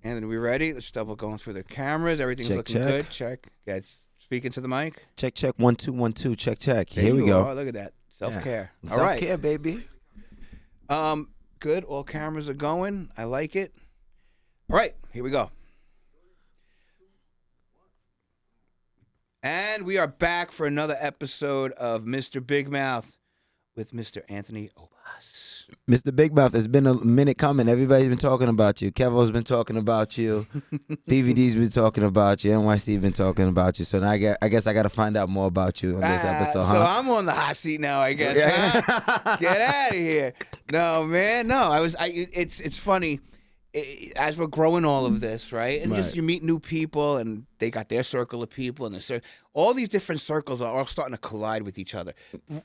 Anthony, we ready? Let's double going through the cameras. Everything's looking good. Check. Guys, speaking to the mic. Check. 1 2 1 2. Check. Here we go. Oh, look at that. Self-care. Yeah. All right. Self-care, baby. Good. All cameras are going. I like it. All right. Here we go. And we are back for another episode of Mr. Big Mouth with Mr. Anthony Obas. Mr. Big Mouth, it's been a minute coming. Everybody's been talking about you. Kevo's been talking about you. PVD's been talking about you. NYC been talking about you. So now I guess I got to find out more about you on this episode, So I'm on the hot seat now, I guess. Huh? Get out of here. No, man. No, it's funny. As we're growing all of this, right? And just you meet new people, and they got their circle of people, and all these different circles are all starting to collide with each other.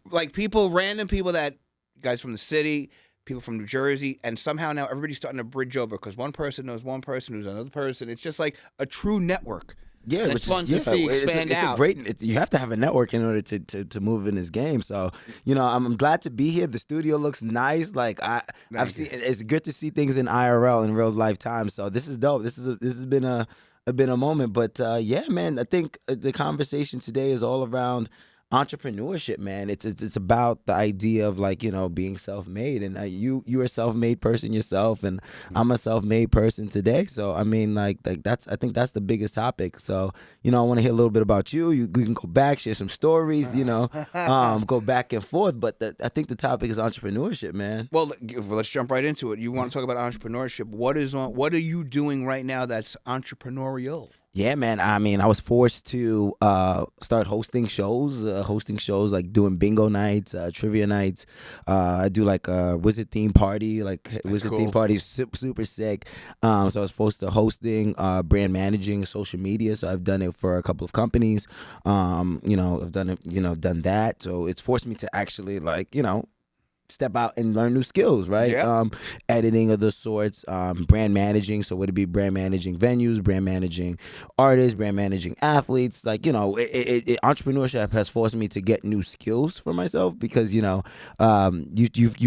Like random people that, guys from the city, people from New Jersey, and somehow now everybody's starting to bridge over because one person knows one person who's another person. It's just like a true network. Yeah, and it's fun to see expand out. You have to have a network in order to move in this game. So, I'm glad to be here. The studio looks nice. Like I've seen, it's good to see things in IRL in real lifetime. So this is dope. This has been a moment. But yeah, man, I think the conversation today is all around entrepreneurship, man. It's about the idea of being self-made, and you're a self-made person yourself, and I'm a self-made person today. So I mean, I think that's the biggest topic. So I want to hear a little bit about you. You can go back, share some stories, go back and forth. But I think the topic is entrepreneurship, man. Well, let's jump right into it. You want to talk about entrepreneurship? What are you doing right now that's entrepreneurial? Yeah, man. I mean, I was forced to start hosting shows like doing bingo nights, trivia nights. I do like a wizard theme party, theme party, super sick. So I was forced to hosting, brand managing, social media. So I've done it for a couple of companies. I've done it, done that. So it's forced me to actually step out and learn new skills, right? Yeah. Editing of the sorts, brand managing. So would it be brand managing venues, brand managing artists, brand managing athletes? Entrepreneurship has forced me to get new skills for myself because, you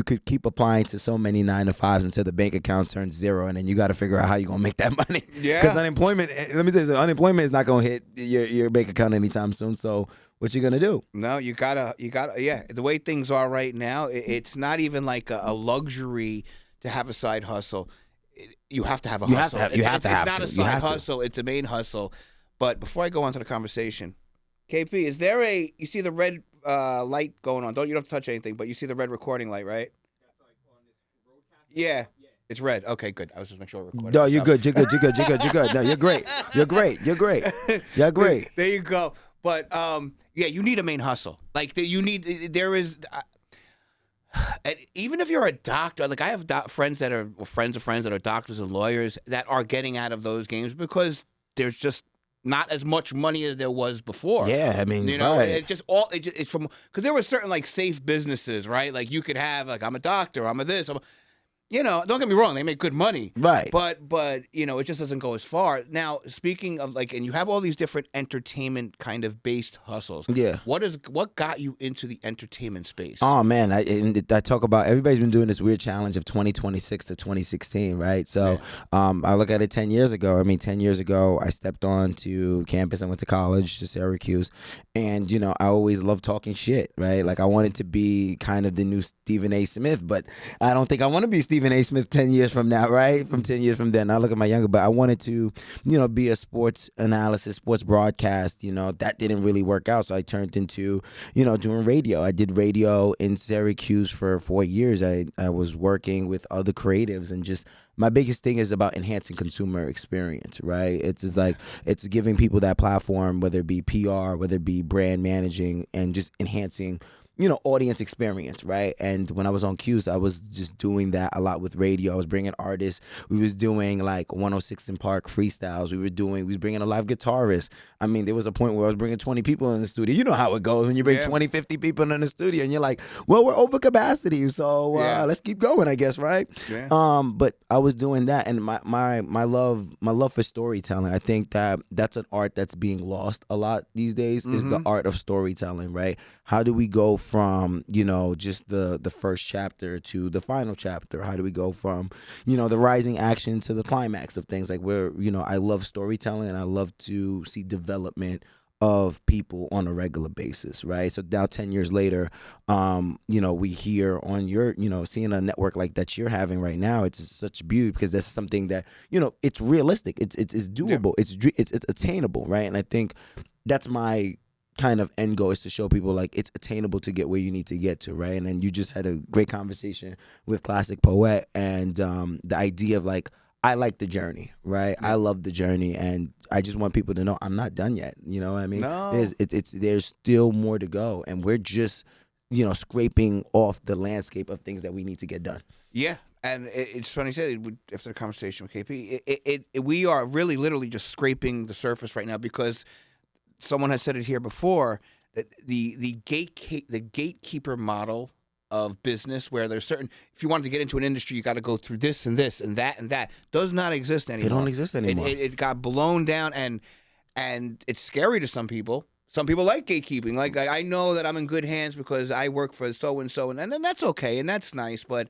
could keep applying to so many 9-to-5s until the bank account turns zero, and then you got to figure out how you're going to make that money. Yeah. Because unemployment, let me tell you, unemployment is not going to hit your bank account anytime soon. So what you gonna do? No, you gotta. Yeah, the way things are right now, it's not even like a luxury to have a side hustle. You have to have a hustle. It's not a side hustle. It's a main hustle. But before I go on to the conversation, KP, is there you see the red light going on? You don't have to touch anything, but you see the red recording light, right? That's like on this broadcast. Yeah. It's red. Okay, good. I was just making sure we're recording. No, you're good. You're good. No, you're great. You're great. There you go. But you need a main hustle. Even if you're a doctor, like I have friends that are friends of friends that are doctors and lawyers that are getting out of those games because there's just not as much money as there was before. Yeah, I mean, right. It's from because there were certain safe businesses, right? Like you could have I'm a doctor, I'm a this. Don't get me wrong, they make good money. Right. But it just doesn't go as far. Now, speaking of and you have all these different entertainment kind of based hustles. Yeah. What got you into the entertainment space? Oh man, I talk about everybody's been doing this weird challenge of 2026 to 2016, right? So I look at it 10 years ago. I mean, 10 years ago, I stepped onto campus. I went to college to Syracuse, and I always loved talking shit, right? Like I wanted to be kind of the new Stephen A. Smith, but I don't think I want to be Stephen A. Smith 10 years from now, right? From 10 years from then. I look at my younger, but I wanted to, be a sports analysis, sports broadcast. That didn't really work out. So I turned into, doing radio. I did radio in Syracuse for 4 years. I was working with other creatives, and just my biggest thing is about enhancing consumer experience, right? It's giving people that platform, whether it be PR, whether it be brand managing, and just enhancing audience experience, right? And when I was on Q's, I was just doing that a lot with radio. I was bringing artists. We was doing 106 in Park freestyles. We was bringing a live guitarist. I mean, there was a point where I was bringing 20 people in the studio. You know how it goes when you bring 20, 50 people in the studio, and you're like, well, we're over capacity, so let's keep going, I guess, right? Yeah. But I was doing that, and my love for storytelling. I think that's an art that's being lost a lot these days. Is the art of storytelling, right? How do we go from, just the first chapter to the final chapter? How do we go from, the rising action to the climax of things? Like I love storytelling, and I love to see development of people on a regular basis, right? So now 10 years later, we hear on your, seeing a network like that you're having right now, it's just such beauty, because that's something that, it's realistic, it's doable, it's attainable, right? And I think that's my kind of end goal, is to show people like it's attainable to get where you need to get to, right? And then you just had a great conversation with Classic Poet, and the idea of like, I like the journey, right? Yeah. I love the journey, and I just want people to know I'm not done yet. You know what I mean? No. There's still more to go, and we're just, scraping off the landscape of things that we need to get done. Yeah, and it's funny you said after the conversation with KP, we are really literally just scraping the surface right now, because someone had said it here before, that the gatekeeper model of business, where there's certain, if you wanted to get into an industry, you got to go through this and this and that, does not exist anymore. They don't exist anymore. It got blown down, and it's scary to some people. Some people like gatekeeping. Like I know that I'm in good hands because I work for so and so, and that's okay, and that's nice. But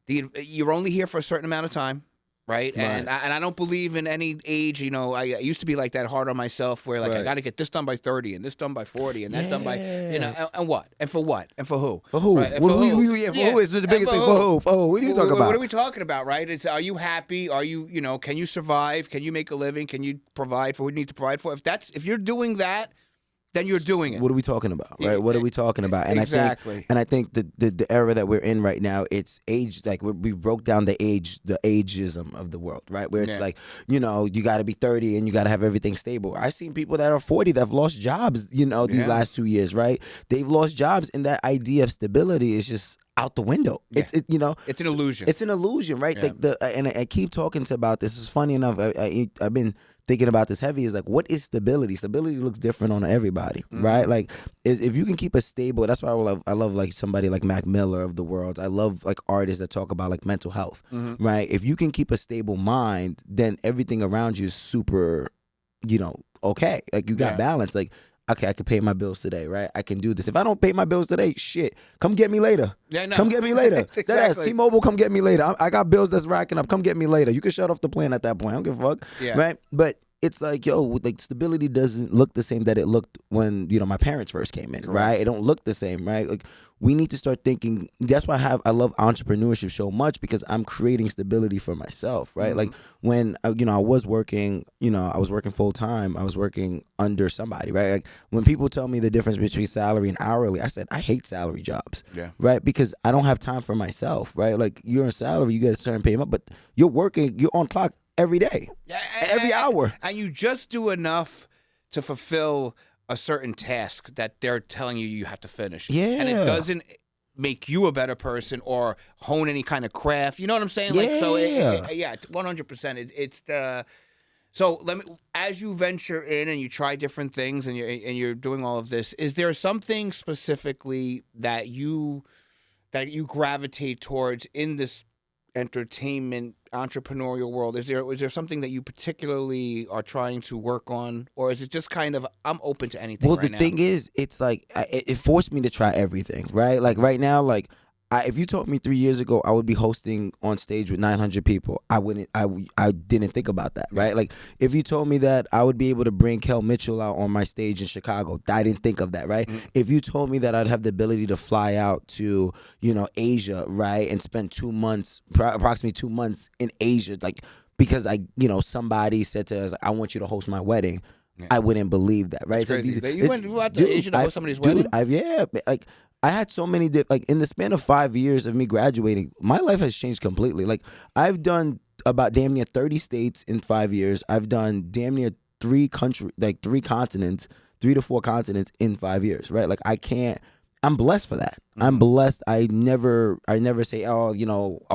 you're only here for a certain amount of time. Right? And I don't believe in any age. I used to be like that, hard on myself, where like I got to get this done by 30 and this done by 40 and that done by and what and for what and for who? For who? Right? For who is the biggest thing? For who? For who? What are you talking about? What are we talking about? Right? It's, are you happy? Are you can you survive? Can you make a living? Can you provide for what you need to provide for? If you're doing that, then you're doing it. What are we talking about, right? What are we talking about? And exactly. I think the era that we're in right now, it's age. Like we broke down the ageism of the world, right? Where it's like, you got to be 30 and you got to have everything stable. I've seen people that are 40 that have lost jobs, these last 2 years, right? They've lost jobs, and that idea of stability is just out the window. Yeah. It's an illusion. It's an illusion, right? Yeah. And I keep talking about this. It's funny enough. I've been thinking about this heavy. Is like, what is stability? Stability looks different on everybody, right? Like, if you can keep a stable. That's why I love like somebody like Mac Miller of the world. I love like artists that talk about like mental health, right? If you can keep a stable mind, then everything around you is super, okay. Like you got balance. Like, okay, I can pay my bills today, right? I can do this. If I don't pay my bills today, shit, come get me later. Yeah, no. Come get me later. Exactly. That's T-Mobile, come get me later. I got bills that's racking up. Come get me later. You can shut off the plan at that point. I don't give a fuck, right? But it's like, like stability doesn't look the same that it looked when, my parents first came in, right? It don't look the same, right? Like, we need to start thinking. That's why I love entrepreneurship so much, because I'm creating stability for myself, right? Like when I was working, I was working full time. I was working under somebody, right? Like when people tell me the difference between salary and hourly, I said I hate salary jobs, right? Because I don't have time for myself, right? Like you're on salary, you get a certain payment, but you're working, you're on clock every day, every hour, and you just do enough to fulfill a certain task that they're telling you have to finish. Yeah. And it doesn't make you a better person or hone any kind of craft. You know what I'm saying? Yeah. Like, so 100%. It's the, so let me, as you venture in and you try different things and you're doing all of this, is there something specifically that you gravitate towards in this entertainment entrepreneurial world? Is there something that you particularly are trying to work on, or is it just kind of I'm open to anything? Well, right the thing is, it's like it forced me to try everything, right? Like right now, like if you told me 3 years ago I would be hosting on stage with 900 people, I didn't think about that, right? Like if you told me that I would be able to bring Kel Mitchell out on my stage in Chicago, I didn't think of that, right? If you told me that I'd have the ability to fly out to, Asia, right, and spend 2 months, approximately 2 months in Asia, like because somebody said to us, I want you to host my wedding. Yeah. I wouldn't believe that, right? So you went out to Asia to host somebody's wedding? Like I had so many like in the span of 5 years of me graduating, my life has changed completely. Like I've done about damn near 30 states in 5 years. I've done damn near 3 continents, 3 to 4 continents in 5 years, right? Like I'm blessed for that. I'm blessed. I never say, oh,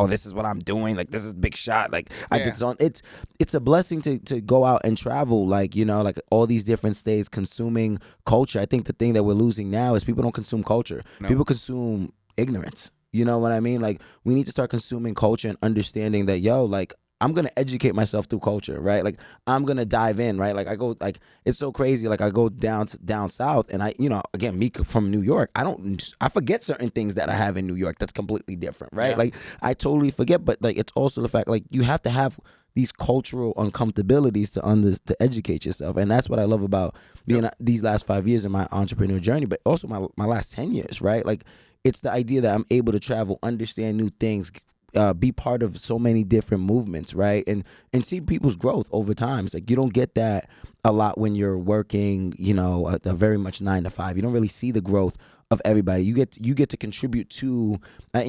this is what I'm doing. Like this is big shot. Like I did this on. It's a blessing to go out and travel. Like like all these different states, consuming culture. I think the thing that we're losing now is people don't consume culture. No. People consume ignorance. You know what I mean? Like we need to start consuming culture and understanding that like I'm gonna educate myself through culture, right? Like I'm gonna dive in, right? Like I go, like it's so crazy. Like I go down south, and I, again, me from New York, I forget certain things that I have in New York that's completely different, right? Yeah. Like I totally forget, but like it's also the fact, like you have to have these cultural uncomfortabilities to educate yourself, and that's what I love about being these last 5 years in my entrepreneurial journey, but also my last 10 years, right? Like it's the idea that I'm able to travel, understand new things, be part of so many different movements, right? And see people's growth over time. It's like you don't get that a lot when you're working, a very much 9 to 5. You don't really see the growth of everybody. You get to contribute to, I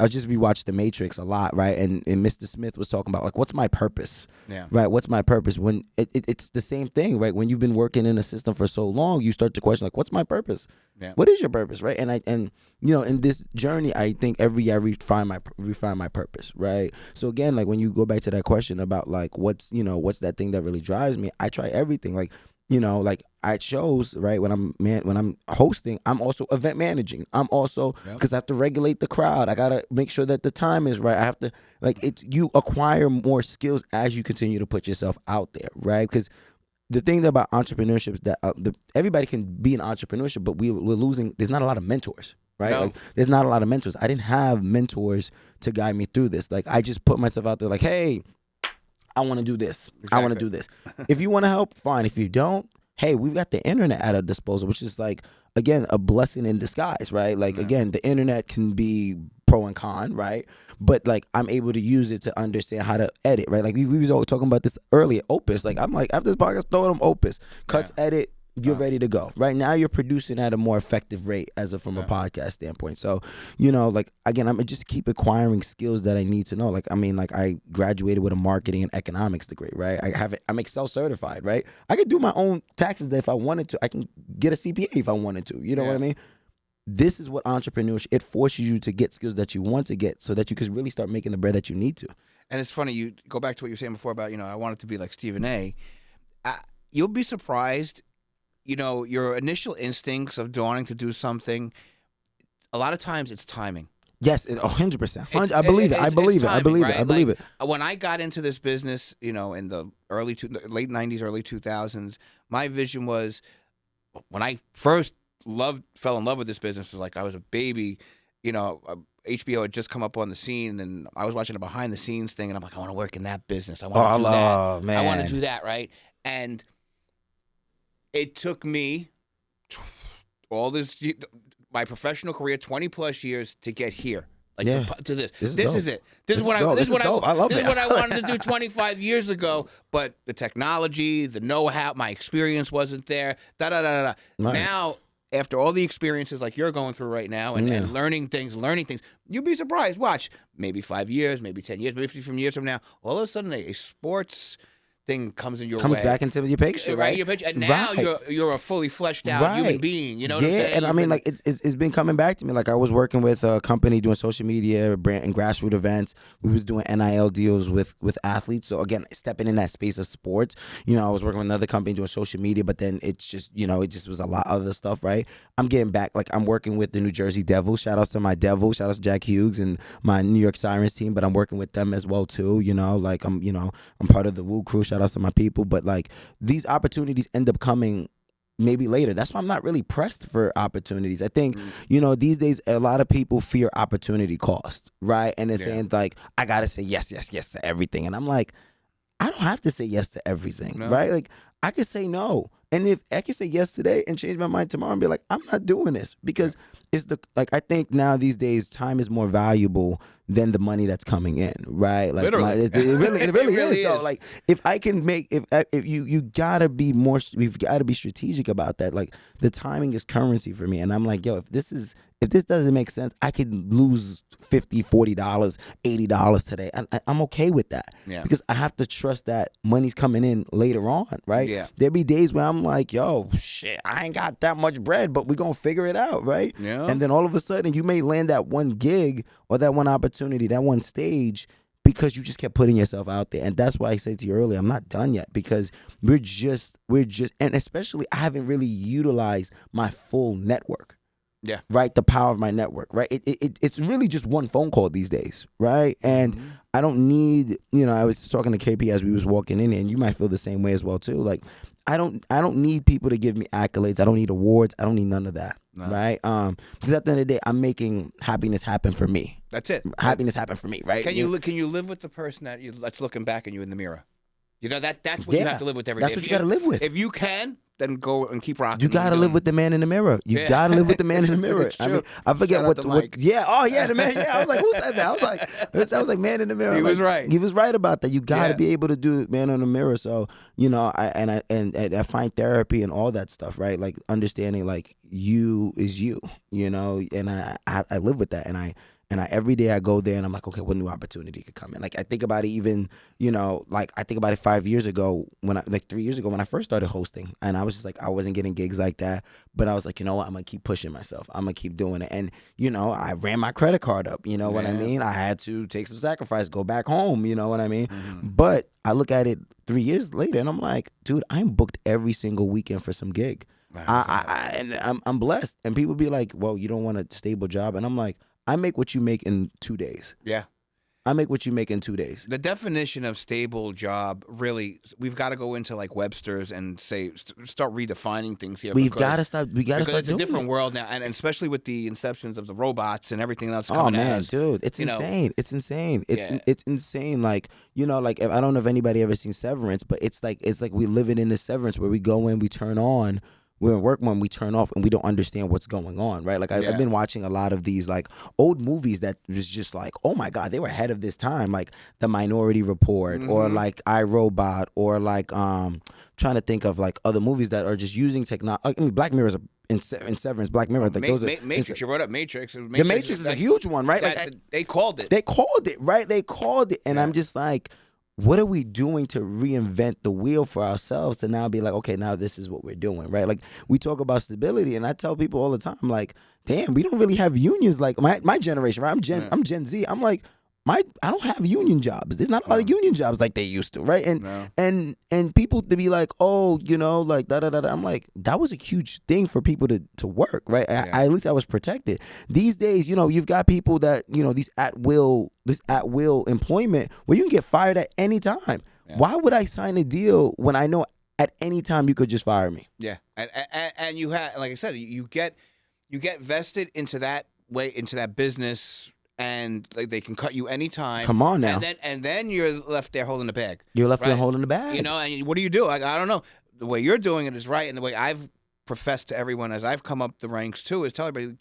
just rewatched The Matrix a lot, right? And Mr. Smith was talking about like, what's my purpose? Yeah. Right. What's my purpose? When it's the same thing, right? When you've been working in a system for so long, you start to question like, what's my purpose? Yeah. What is your purpose, right? And in this journey, I think every year I refine my purpose, right? So again, like when you go back to that question about like what's that thing that really drives me, I try everything. Like like at shows, right? When I'm hosting, I'm also event managing. I'm also, because I have to regulate the crowd. I gotta make sure that the time is right. I have to, like, you acquire more skills as you continue to put yourself out there, right? Because the thing about entrepreneurship is that everybody can be an entrepreneurship, but we're losing. There's not a lot of mentors, right? No. Like there's not a lot of mentors. I didn't have mentors to guide me through this. Like I just put myself out there, like, hey, I want to do this. Exactly. I want to do this. If you want to help, fine. If you don't, hey, we've got the internet at our disposal, which is like, again, a blessing in disguise, right? Like, again, the internet can be pro and con, right? But like, I'm able to use it to understand how to edit, right? Like we was all talking about this earlier, Opus. Like I'm like, after this podcast, throw them Opus, cuts, edit, you're ready to go. Right now, you're producing at a more effective rate from a podcast standpoint. So, like again, I'm just keep acquiring skills that I need to know. Like, I mean, like I graduated with a marketing and economics degree, right? I'm Excel certified, right? I could do my own taxes if I wanted to. I can get a CPA if I wanted to. You know what I mean? This is what entrepreneurship, it forces you to get skills that you want to get so that you can really start making the bread that you need to. And it's funny, you go back to what you were saying before about, I wanted to be like Stephen A. You'll be surprised. Your initial instincts of wanting to do something, a lot of times it's timing. Yes, 100%. I believe it. I believe it. When I got into this business, in the late 90s, early 2000s, my vision was, when I first fell in love with this business, was like I was a baby, HBO had just come up on the scene, and I was watching a behind the scenes thing, and I'm like, I want to work in that business. I want to do that. Man. I want to do that, right? And it took me my professional career, 20 plus years to get here. To this. This is it. This is what I wanted to do 25 years ago, but the technology, the know-how, my experience wasn't there. Right. Now, after all the experiences like you're going through right now and learning things, you'd be surprised. Watch, maybe 5 years, maybe 10 years, maybe 15 years from now, all of a sudden a sports thing comes way. Back into your picture, right? Your picture, and now you're a fully fleshed out human being. You know what I'm saying? And I mean, like it's been coming back to me. Like I was working with a company doing social media, brand and grassroots events. We was doing NIL deals with athletes. So again, stepping in that space of sports. I was working with another company doing social media, but then it's just it just was a lot of other stuff, right? I'm getting back. Like I'm working with the New Jersey Devils. Shout outs to my Devils. Shout outs to Jack Hughes and my New York Sirens team. But I'm working with them as well too. Like I'm part of the Woo crew. Shout outs to my people. But like these opportunities end up coming maybe later. That's why I'm not really pressed for opportunities. I think, these days a lot of people fear opportunity cost, right? And they're saying like, I gotta say yes to everything. And I'm like, I don't have to say yes to everything, right? Like I could say no. And if I could say yes today and change my mind tomorrow and be like, I'm not doing this, because it's I think now these days time is more valuable than the money that's coming in, right? Like literally. It really is though. Like if I can if you gotta be more, we've got to be strategic about that. Like the timing is currency for me, and I'm like, yo, if this doesn't make sense, I could lose $50, $40, $80 today. I'm okay with that, because I have to trust that money's coming in later on, right? Yeah. There be days where I'm like, yo, shit, I ain't got that much bread, but we're gonna figure it out, right? Yeah. And then all of a sudden, you may land that one gig or that one opportunity, that one stage, because you just kept putting yourself out there. And that's why I said to you earlier, I'm not done yet, because we're just, and especially I haven't really utilized my full network. Yeah. Right. The power of my network. Right. It's really just one phone call these days. Right. And I don't need, I was talking to KP as we was walking in, and you might feel the same way as well too. Like, I don't need people to give me accolades. I don't need awards. I don't need none of that. No. Right. Because at the end of the day, I'm making happiness happen for me. That's it. Happiness happen for me. Right. Can you live with the person that's looking back at you in the mirror? That's what you have to live with every day. That's what you got to live with. If you can, then go and keep rocking. You got to live with the man in the mirror. You got to live with the man in the mirror. I mean, I forget what. Yeah. Oh yeah, the man. Yeah. I was like, who said that? I was like, man in the mirror. He was right. He was right about that. You got to be able to do man in the mirror. So I find therapy and all that stuff. Right. Like understanding like you is you. And I live with that, and I every day I go there and I'm like, okay, what new opportunity could come in? Like I think about it even, like I think about it 5 years ago 3 years ago when I first started hosting, and I was just like, I wasn't getting gigs like that, but I was like, you know what, I'm gonna keep pushing myself. I'm gonna keep doing it. And, I ran my credit card up, you know what I mean? I had to take some sacrifice, go back home, you know what I mean? Mm-hmm. But I look at it 3 years later and I'm like, dude, I'm booked every single weekend for some gig. And I'm blessed. And people be like, well, you don't want a stable job. And I'm like, I make what you make in 2 days. Yeah. I make what you make in 2 days. The definition of stable job, really, we've got to go into like Webster's and start redefining things here. We've got to start. We got to start. It's a different world now, and especially with the inceptions of the robots and everything else coming. Oh man, dude, it's insane. It's insane. It's insane. Like like I don't know if anybody ever seen Severance, but it's like we live it in this Severance where we go in, we turn on. We're in work when we turn off and we don't understand what's going on, right? Like I've been watching a lot of these like old movies that was just like, oh my God, they were ahead of this time, like The Minority Report or like iRobot or like trying to think of like other movies that are just using technology. I mean, Black Mirror's in Severance, Black Mirror. Like those are Matrix. You brought up Matrix. The Matrix is a huge one, right? Like they called it. They called it, right? They called it, and I'm just like, what are we doing to reinvent the wheel for ourselves to now be like, okay, now this is what we're doing, right? Like we talk about stability, and I tell people all the time, like, damn, we don't really have unions like my generation, right? I'm Gen Z. I'm like, I don't have union jobs. There's not a lot of union jobs like they used to, right? And people to be like, oh, like da da da. I'm like, that was a huge thing for people to work, right? At least I was protected. These days, you've got people that this at will employment where you can get fired at any time. Yeah. Why would I sign a deal when I know at any time you could just fire me? Yeah, and you have, like I said, you get vested into that business. And like they can cut you anytime. Come on now. And then you're left there holding the bag. You're left there holding the bag. And what do you do? I don't know. The way you're doing it is right, and the way I've professed to everyone as I've come up the ranks too is tell everybody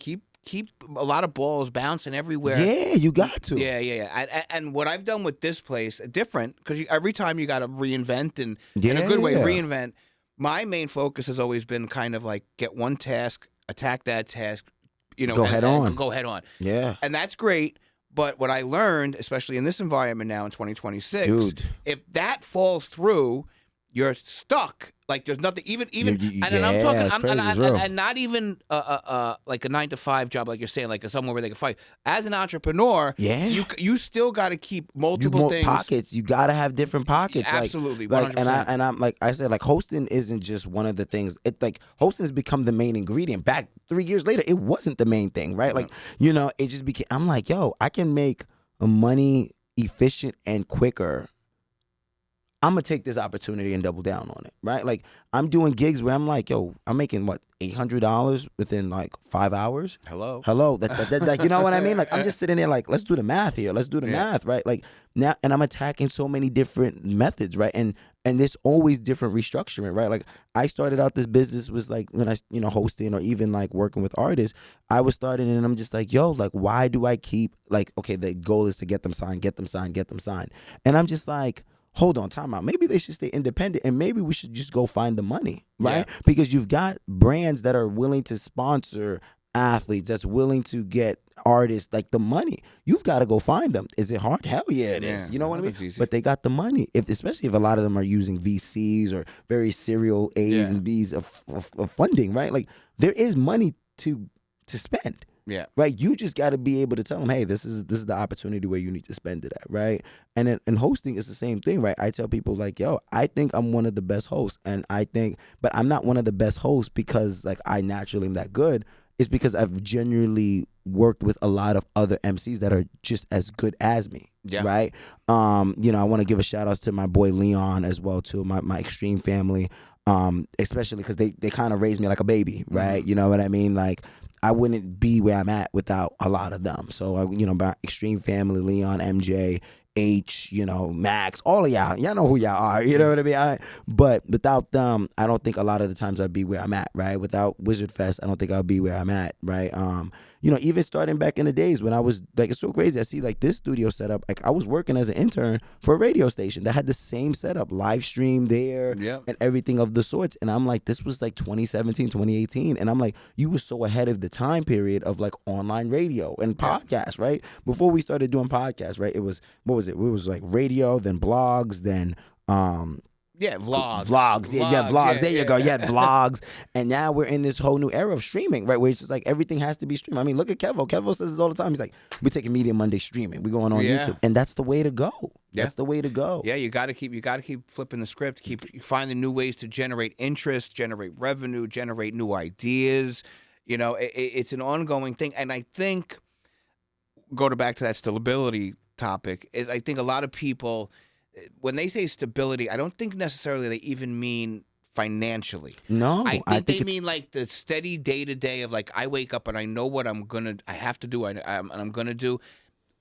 keep a lot of balls bouncing everywhere. Yeah, you got to. Yeah. And what I've done with this place, different, because every time you got to reinvent and in a good way reinvent. My main focus has always been kind of like get one task, attack that task. Go head on. Go head on. Yeah. And that's great. But what I learned, especially in this environment now in 2026, dude, if that falls through, you're stuck. Like there's nothing even and I'm talking and not even like a 9-to-5 job like you're saying, like somewhere where they can fight. As an entrepreneur, you still got to keep multiple things. Pockets. You got to have different pockets. Absolutely. Like and I'm like I said, like hosting isn't just one of the things. It like hosting has become the main ingredient. Back 3 years later, it wasn't the main thing, right? Like it just became. I'm like, yo, I can make money efficient and quicker. I'm going to take this opportunity and double down on it, right? Like, I'm doing gigs where I'm like, yo, I'm making, what, $800 within, like, 5 hours? Hello. That, like, you know what I mean? Like, I'm just sitting there like, let's do the math here. Let's do the math, right? Like, now, and I'm attacking so many different methods, right? And there's always different restructuring, right? Like, I started out this business was, like, when I, hosting or even, like, working with artists, I was starting and I'm just like, yo, like, why do I keep, like, okay, the goal is to get them signed. And I'm just like, hold on, time out. Maybe they should stay independent and maybe we should just go find the money, right? Yeah. Because you've got brands that are willing to sponsor athletes, that's willing to get artists, like the money. You've got to go find them. Is it hard? Hell yeah, it is. You know what I mean? Easy. But they got the money. Especially if a lot of them are using VCs or very serial A's and B's of funding, right? Like there is money to spend. Yeah. Right. You just got to be able to tell them, hey, this is the opportunity where you need to spend it at. Right. And hosting is the same thing. Right. I tell people like, yo, I think I'm one of the best hosts. But I'm not one of the best hosts because like I naturally am that good. is because I've genuinely worked with a lot of other MCs that are just as good as me. Yeah. Right. You know, I want to give a shout out to my boy Leon as well too, my extreme family. Especially because they kind of raised me like a baby, right? You know what I mean? Like, I wouldn't be where I'm at without a lot of them. So, you know, my extreme family, Leon, MJ, H, you know, Max, all of y'all know who y'all are, you know what I mean? But without them, I don't think a lot of the times I'd be where I'm at, right? Without Wizard Fest, I don't think I'll be where I'm at, right? You know, even starting back in the days when I was, like, it's so crazy. I see, like, this studio setup. Like, I was working as an intern for a radio station that had the same setup, live stream there and everything of the sorts. And I'm like, this was like 2017, 2018. And I'm like, you were so ahead of the time period of like online radio and podcasts, right? Before we started doing podcasts, right? It was, what was it? It was like radio, then blogs, then vlogs. Vlogs. There you go. Yeah, vlogs. And now we're in this whole new era of streaming, right? Where it's just like everything has to be streamed. I mean, look at Kevo. Kevo says this all the time. He's like, we're taking Media Monday streaming. We're going on YouTube. And that's the way to go. That's the way to go. Yeah, you gotta keep flipping the script, keep finding new ways to generate interest, generate revenue, generate new ideas. You know, it's an ongoing thing. And I think, back to that stability topic, is I think a lot of people, when they say stability, I don't think necessarily they even mean financially. No, I think they mean like the steady day to day of like, I wake up and I know what I have to do, and I'm gonna do.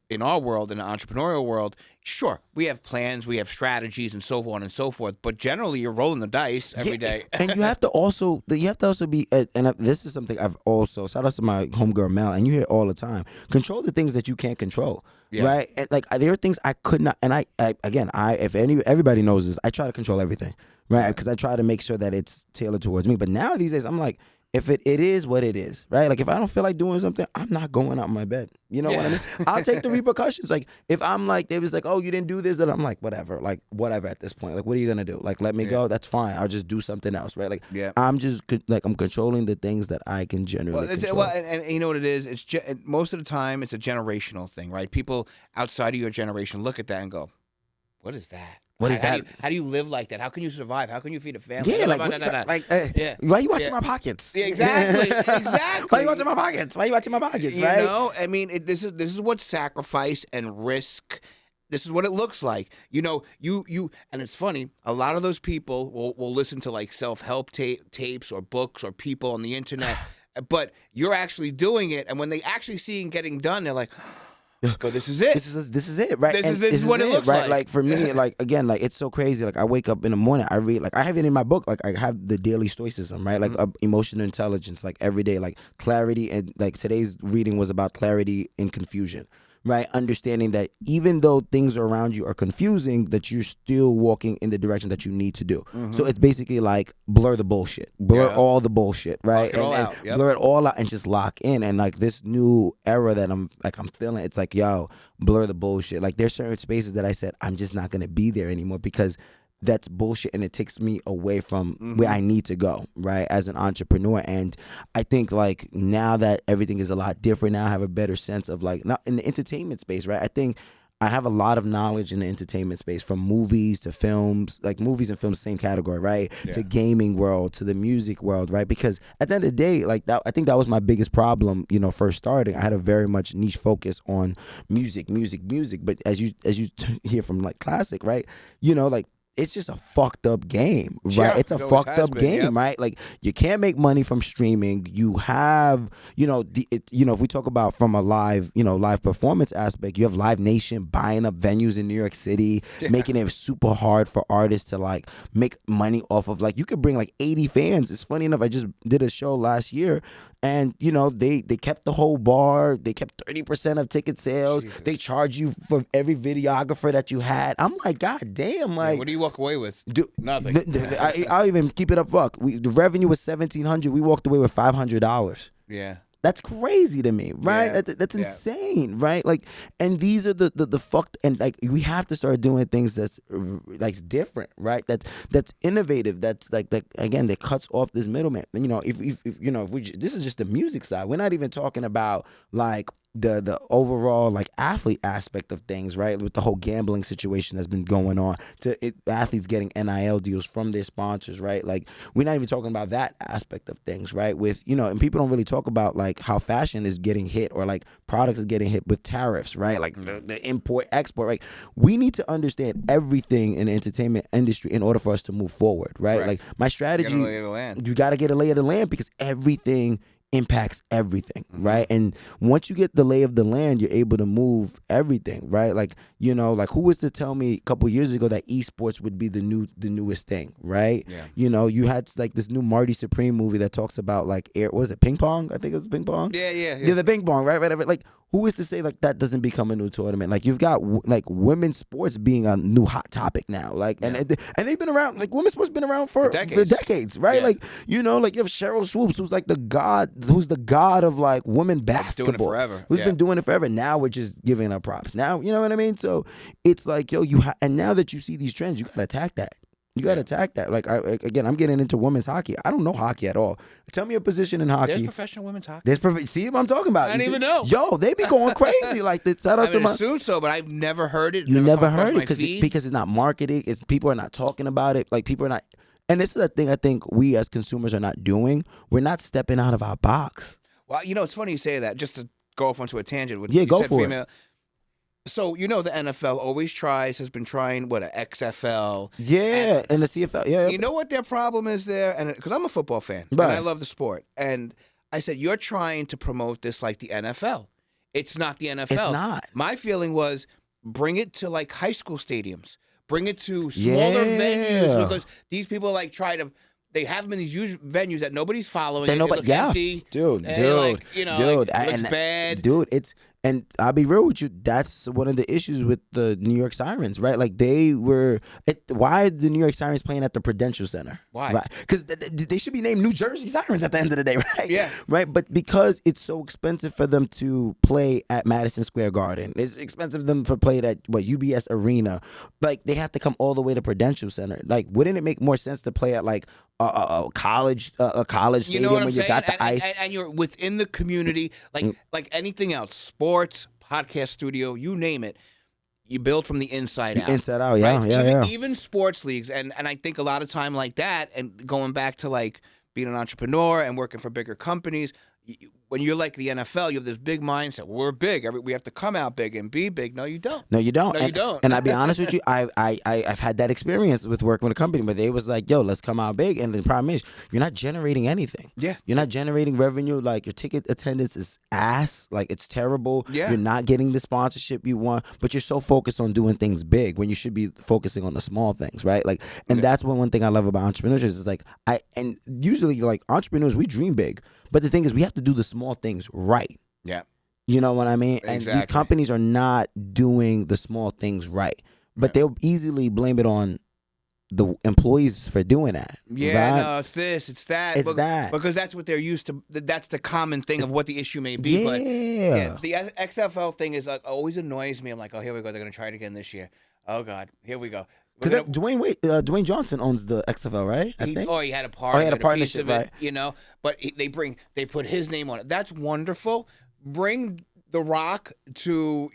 In our world, in the entrepreneurial world, sure, we have plans, we have strategies, and so on and so forth. But generally, you're rolling the dice every day. And you have to also be, and this is something I've also, shout out to my homegirl Mel, and you hear it all the time, control the things that you can't control, right? And like, there are things I could not, and everybody knows this, I try to control everything, right? Because I try to make sure that it's tailored towards me. But now these days, I'm like, if it is what it is, right? Like, if I don't feel like doing something, I'm not going out of my bed. You know what I mean? I'll take the repercussions. Like, if I'm like, they was like, oh, you didn't do this, and I'm like, whatever at this point. Like, what are you gonna do? Like, let me go? That's fine. I'll just do something else, right? Like, I'm just like, I'm controlling the things that I can generally control. And you know what it is? It's most of the time it's a generational thing, right? People outside of your generation look at that and go, "What is that? What is that? How do you live like that? How can you survive? How can you feed a family?" Yeah, why are you watching my pockets? Yeah, exactly. Why are you watching my pockets? Right? You know, I mean, this is what sacrifice and risk. This is what it looks like. You know, you, and it's funny. A lot of those people will listen to like self-help tapes or books or people on the internet, but you're actually doing it, and when they actually see it getting done, they're like, but this is it. This is it, right? This is what it looks like. Like, for me, like, again, like, it's so crazy. Like, I wake up in the morning, I read, like, I have it in my book. Like, I have the daily stoicism, right? Like, emotional intelligence, like, every day, like, clarity. And like, today's reading was about clarity in confusion, right? Understanding that even though things around you are confusing, that you're still walking in the direction that you need to do. So it's basically like, blur the bullshit, blur all the bullshit, right? And blur it all out and just lock in. And like, this new era that I'm feeling, it's like, yo, blur the bullshit. Like, there's certain spaces that I said, I'm just not gonna be there anymore because that's bullshit, and it takes me away from where I need to go, right, as an entrepreneur. And I think, like, now that everything is a lot different, now I have a better sense of, like, not in the entertainment space, right? I think I have a lot of knowledge in the entertainment space, from movies to films, like movies and films, same category, right? To gaming world, to the music world, right? Because at the end of the day, like, that, I think that was my biggest problem, you know, first starting. I had a very much niche focus on music. But as you hear from, like, classic, right? You know, like, it's just a fucked up game, right? Yeah, it's a fucked up game, right? Like, you can't make money from streaming. You have, if we talk about from a live performance aspect, you have Live Nation buying up venues in New York City, making it super hard for artists to, like, make money off of, like, you could bring like 80 fans. It's funny enough, I just did a show last year, and, you know, they kept the whole bar. They kept 30% of ticket sales. Jesus. They charge you for every videographer that you had. I'm like, God damn, like, what do you walk away with? Nothing. I'll even keep it up. Fuck, the revenue was $1,700. We walked away with $500. Yeah. That's crazy to me, right? Yeah. That's insane, right? Like, and these are the fucked, and like, we have to start doing things that's like different, right? That's innovative. That's like, that, again, that cuts off this middleman. And, you know, if this is just the music side. We're not even talking about, like, the overall like athlete aspect of things, right? With the whole gambling situation that's been going on, athletes getting NIL deals from their sponsors, right? Like we're not even talking about that aspect of things, right? With and people don't really talk about like how fashion is getting hit or like products is getting hit with tariffs, right? Like the import export, right? We need to understand everything in the entertainment industry in order for us to move forward, right? Like my strategy, you got to get a lay of the land because everything impacts everything, right? And once you get the lay of the land, you're able to move everything, right? Like like who was to tell me a couple years ago that esports would be the newest thing, right? You had like this new Marty Supreme movie that talks about like was it ping pong? I think it was ping pong. Yeah, the ping pong, right? Like who is to say like that doesn't become a new tournament? Like you've got like women's sports being a new hot topic now, like and they've been around. Like women's sports been around for decades, right? Like like you have Cheryl Swoops, who's like the god of like women basketball, doing it forever. Who's been doing it forever. Now we're just giving her props. Now you know what I mean. So it's like and now that you see these trends, you gotta attack that. You got to attack that. Like, I'm getting into women's hockey. I don't know hockey at all. Tell me a position in hockey. There's professional women's hockey. See what I'm talking about? I didn't even know. Yo, they be going crazy. Like, I assume so, but I've never heard it. You never heard it because it's not marketed. It's people are not talking about it. Like, people are not. And this is the thing I think we as consumers are not doing. We're not stepping out of our box. Well, it's funny you say that. Just to go off onto a tangent. Go for it. So, the NFL has been trying, an XFL. Yeah, and the CFL. Yeah. You know what their problem is there? And because I'm a football fan, and I love the sport. And I said, you're trying to promote this like the NFL. It's not the NFL. It's not. My feeling was bring it to like high school stadiums. Bring it to smaller venues because these people they have them in these huge venues that nobody's following. Empty, dude, it looks bad. Dude, and I'll be real with you. That's one of the issues with the New York Sirens, right? Like why are the New York Sirens playing at the Prudential Center? Why? Right? Because they should be named New Jersey Sirens at the end of the day, right? Yeah. Right. But because it's so expensive for them to play at Madison Square Garden, it's expensive for them to play at UBS Arena. Like they have to come all the way to Prudential Center. Like, wouldn't it make more sense to play at like a college stadium where you got the ice and you're within the community, like anything else, sports, podcast studio, you name it. You build from the inside out. Inside out, yeah, right? Yeah. Even sports leagues, and I think a lot of time like that, and going back to like being an entrepreneur and working for bigger companies. When you're like the NFL, you have this big mindset. We're big. We have to come out big and be big. No, you don't. No, you don't. You don't. And I'll be honest with you, I've had that experience with working with a company where they was like, yo, let's come out big. And the problem is you're not generating anything. Yeah. You're not generating revenue. Like your ticket attendance is ass. Like it's terrible. Yeah. You're not getting the sponsorship you want, but you're so focused on doing things big when you should be focusing on the small things, right? Like, and that's one thing I love about entrepreneurship is like and usually like entrepreneurs, we dream big. But the thing is, we have to do the small things right. Yeah. You know what I mean? Exactly. And these companies are not doing the small things right. But they'll easily blame it on the employees for doing that. Yeah, right? No, it's this, it's that. It's that. Because that's what they're used to. That's the common thing of what the issue may be. But the XFL thing is always annoys me. I'm like, oh, here we go. They're going to try it again this year. Oh, God. Here we go. Because Dwayne Johnson owns the XFL, right? I think. He had a part. He had a partnership, right? But they put his name on it. That's wonderful. Bring The Rock to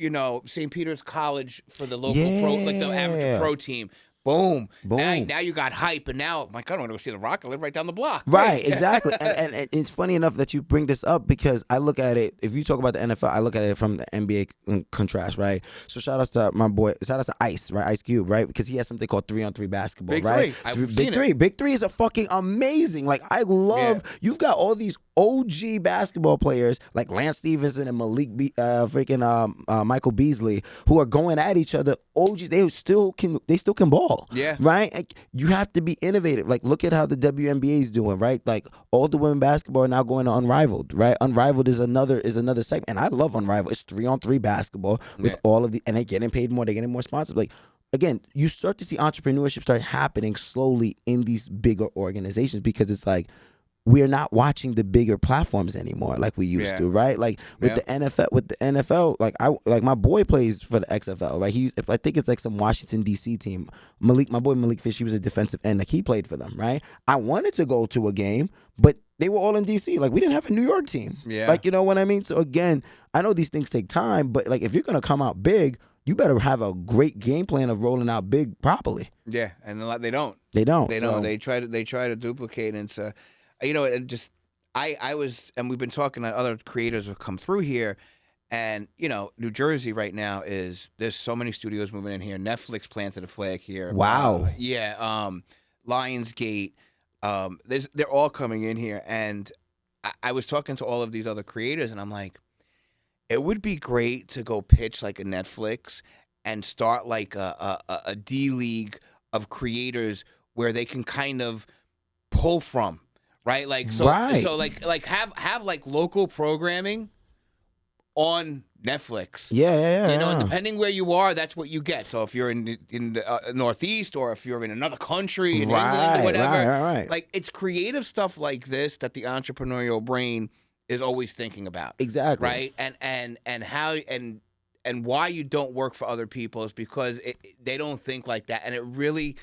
St. Peter's College for the local pro, like the amateur pro team. Boom. Now you got hype, and now, my God, I want to go see The Rock. I live right down the block. Right, exactly. and it's funny enough that you bring this up because I look at it, if you talk about the NFL, I look at it from the NBA contrast, right? So shout out to my boy, shout out to Ice, right? Ice Cube, right? Because he has something called 3-on-3 basketball, right? Big Three is a fucking amazing. Like, I love, you've got all these OG basketball players like Lance Stevenson and Michael Beasley who are going at each other. OGs, they still can ball. Yeah. Right? Like, you have to be innovative. Like, look at how the WNBA is doing, right? Like, all the women basketball are now going to Unrivaled, right? Unrivaled is another segment. And I love Unrivaled. It's 3-on-3 basketball with all of the, and they're getting paid more, they're getting more sponsors. Like, again, you start to see entrepreneurship start happening slowly in these bigger organizations because it's like, we're not watching the bigger platforms anymore like we used to, right? Like with the NFL, like my boy plays for the XFL, right? I think it's like some Washington DC team. My boy Malik Fish, he was a defensive end, like he played for them, right? I wanted to go to a game, but They were all in DC. Like, we didn't have a New York team. Yeah. Like, you know what I mean? So again, I know these things take time, but like, if you're gonna come out big, you better have a great game plan of rolling out big properly. Yeah, and a lot they don't. They don't. They don't. They try to duplicate, and so, you know, and just I was, and we've been talking to other creators who come through here, and you know, New Jersey right now there's so many studios moving in here. Netflix planted a flag here. Wow. Lionsgate. They're all coming in here, and I was talking to all of these other creators, and I'm like, it would be great to go pitch like a Netflix and start like a D league of creators where they can kind of pull from, right? Like so like have like local programming on Netflix. Yeah. You know, and depending where you are, that's what you get. So if you're in the Northeast, or if you're in another country, in England, or whatever, right. like it's creative stuff like this that the entrepreneurial brain is always thinking about. Exactly. Right. And how and why you don't work for other people is because they don't think like that, and it really.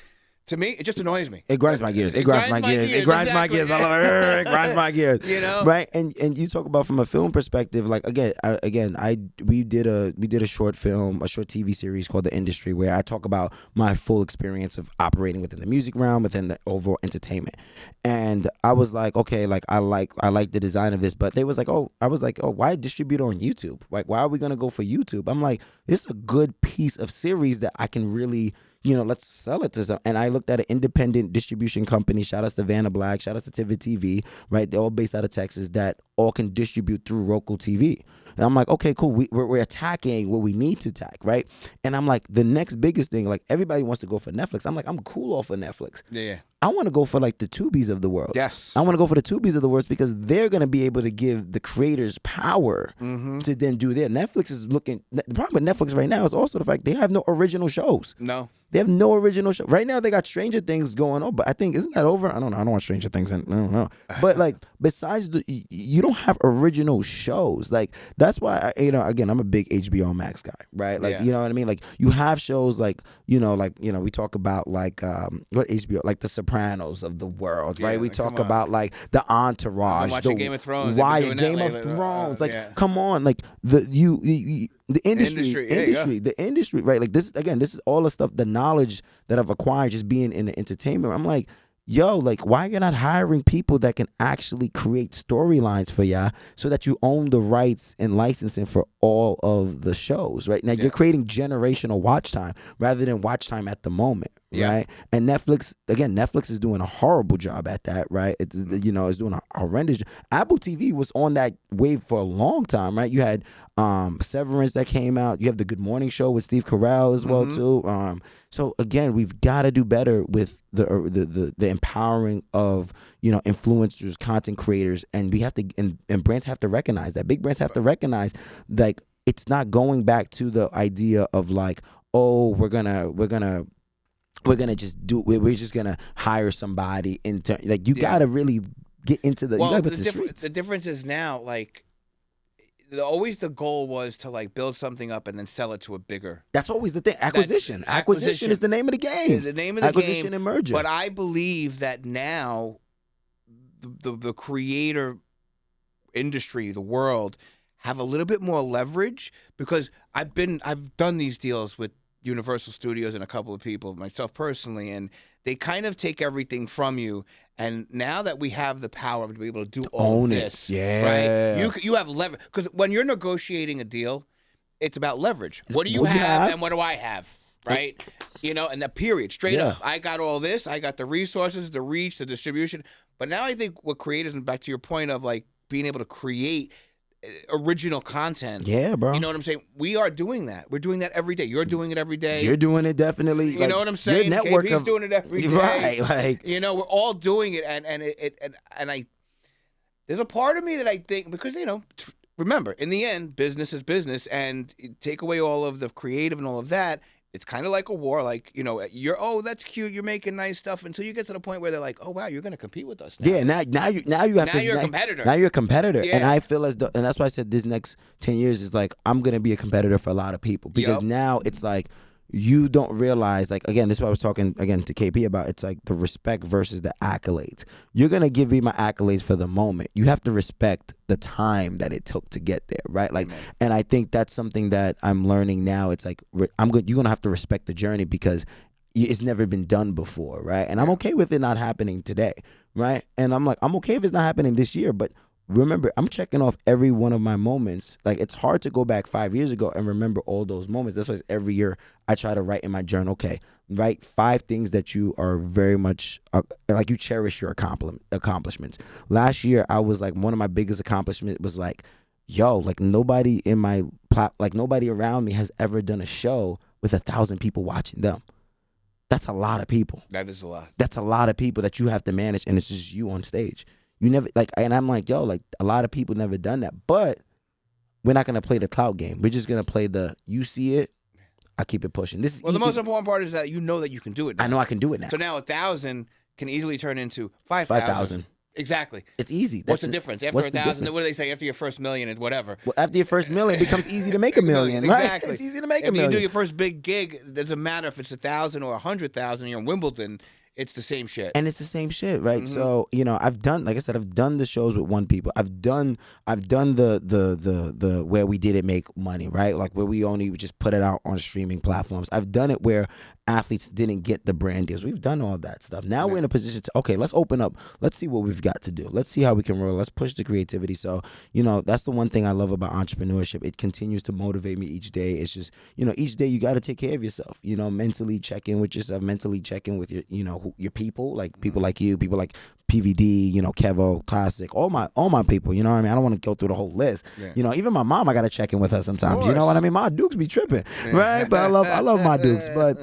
To me, it just annoys me. It grinds my gears. It grinds my gears. It grinds my gears. I love it. It grinds my gears. You know, right? And you talk about from a film perspective. Like we did a short film, a short TV series called The Industry, where I talk about my full experience of operating within the music realm, within the overall entertainment. And I was like, okay, like I like the design of this, but they was like, why distribute on YouTube? Like, why are we gonna go for YouTube? I'm like, this is a good piece of series that I can really. You know, let's sell it to some. And I looked at an independent distribution company. Shout out to Vanna Black. Shout out to Tivit TV. Right, they're all based out of Texas. That all can distribute through Roku TV. And I'm like, okay, cool. We're attacking what we need to attack, right? And I'm like, the next biggest thing, like everybody wants to go for Netflix. I'm like, I'm cool off of Netflix. Yeah. I want to go for like the Tubies of the world. Yes. I want to go for the Tubies of the world because they're going to be able to give the creators power to then do their. Netflix is looking. The problem with Netflix right now is also the fact they have no original shows. No. They have no original show. Right now, they got Stranger Things going on, but I think, isn't that over? I don't know. I don't want Stranger Things. I don't know. But like, besides, you don't have original shows. Like, that's why, again, I'm a big HBO Max guy, right? Like, you know what I mean? Like, you have shows like, we talk about like, what HBO, like The Sopranos of the world, right? We talk about like The Entourage. I'm watching Game of Thrones. Why Game of Thrones? Like, come on. Like, the industry, right? Like this is all the stuff, the knowledge that I've acquired just being in the entertainment. I'm like, yo, like, why you're not hiring people that can actually create storylines for y'all so that you own the rights and licensing for all of the shows, right? Now you're creating generational watch time rather than watch time at the moment. Right. And Netflix is doing a horrible job at that, right? It's doing a horrendous job. Apple TV was on that wave for a long time, right? You had Severance that came out. You have the Good Morning Show with Steve Carell as well too. So again, we've got to do better with the empowering of influencers, content creators, and we have to and brands have to recognize that. Big brands have to recognize like it's not going back to the idea of like, oh, we're just gonna hire somebody like you gotta really get into the the difference is now like always the goal was to like build something up and then sell it to a bigger. That's always the thing. Acquisition is the name of the game. The name of the acquisition game. And merger. But I believe that now the creator industry, the world, have a little bit more leverage because I've done these deals with Universal Studios and a couple of people, myself personally, and they kind of take everything from you. And now that we have the power to be able to do all Own this, it. right? You have leverage because when you're negotiating a deal, it's about leverage. What do you have and what do I have, right? And the period, straight up. I got all this. I got the resources, the reach, the distribution. But now I think what creators, and back to your point of like being able to create original content. Yeah, bro. You know what I'm saying? We are doing that. We're doing that every day. You're doing it every day. You're doing it definitely. You know what I'm saying? Your network KB's doing it every day. Right. Like, we're all doing it, and I. There's a part of me that I think because remember, in the end, business is business, and take away all of the creative and all of that. It's kind of like a war. Like, that's cute. You're making nice stuff until you get to the point where they're like, oh, wow, you're going to compete with us now. Yeah, now you're a competitor. Now you're a competitor. Yeah. And I feel as though, and that's why I said this next 10 years is like, I'm going to be a competitor for a lot of people because now it's like, you don't realize, like, again, this is what I was talking again to KP about. It's like the respect versus the accolades. You're going to give me my accolades for the moment. You have to respect the time that it took to get there, right? Like, and I think that's something that I'm learning now. It's like, you're going to have to respect the journey because it's never been done before, right? And I'm okay with it not happening today, right? And I'm like, I'm okay if it's not happening this year, but remember, I'm checking off every one of my moments. Like, it's hard to go back 5 years ago and remember all those moments. That's why every year I try to write in my journal, okay, write 5 things that you are very much, like, you cherish your accomplishments. Last year, I was like, one of my biggest accomplishments was like, yo, like, nobody in my, nobody around me has ever done a show with 1,000 people watching them. That's a lot of people. That is a lot. That's a lot of people that you have to manage, and it's just you on stage. You never, like, and I'm like, yo, like, a lot of people never done that. But we're not gonna play the clout game. We're just gonna play the, you see it, I keep it pushing. This is the most important part is that you know that you can do it now. I know I can do it now. So now 1,000 can easily turn into 5,000. 5,000. Exactly. It's easy. What's the difference? After 1,000, what do they say? After your first million, it's whatever. Well, after your first million, it becomes easy to make a million, right? Exactly. It's easy to make a million. million. If you do your first big gig, it doesn't matter if it's 1,000 or 100,000. You're in Wimbledon. It's the same shit. And it's the same shit, right? So, you know, I've done, like I said, I've done the shows with one people. I've done the where we didn't make money, right? Like where we only just put it out on streaming platforms. I've done it where athletes didn't get the brand deals. We've done all that stuff. Now we're in a position to, okay, let's open up. Let's see what we've got to do. Let's see how we can roll. Let's push the creativity. So, you know, that's the one thing I love about entrepreneurship. It continues to motivate me each day. It's just, you know, each day you got to take care of yourself, you know, mentally check in with yourself, mentally check in with your, you know, your people, like people like you, people like PVD, you know, Kevo, Classic, all my people, you know what I mean? I don't want to go through the whole list. You know, even my mom, I got to check in with her sometimes. You know what I mean? My Dukes be tripping, right? But I love my Dukes, but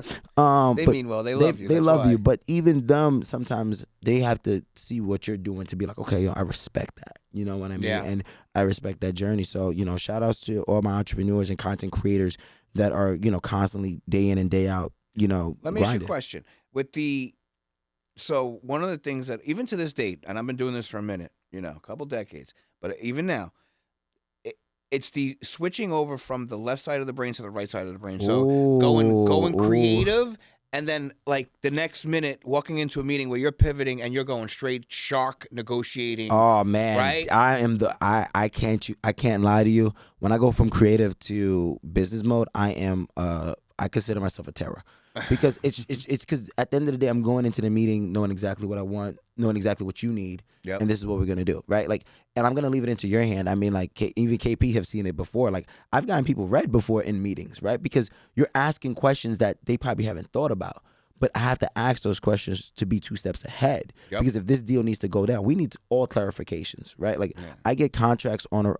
they mean well. They love you. They love you, but even them, sometimes they have to see what you're doing to be like, okay, yo, I respect that. You know what I mean? And I respect that journey. So, you know, shout outs to all my entrepreneurs and content creators that are, you know, constantly day in and day out, you know, Let me ask you a question. So one of the things that, even to this date, and I've been doing this for a minute, you know, a couple decades, but even now, it's the switching over from the left side of the brain to the right side of the brain. So going creative, and then like the next minute walking into a meeting where you're pivoting and you're going straight shark negotiating. Oh man, right? I can't lie to you. When I go from creative to business mode, I consider myself a terror. Because it's because at the end of the day, I'm going into the meeting knowing exactly what I want, knowing exactly what you need, and this is what we're gonna do, right? Like, and I'm gonna leave it into your hand. I mean, like even KP have seen it before. Like, I've gotten people read before in meetings, right? Because you're asking questions that they probably haven't thought about. But I have to ask those questions to be 2 steps ahead. Because if this deal needs to go down, we need all clarifications, right? Like I get contracts on.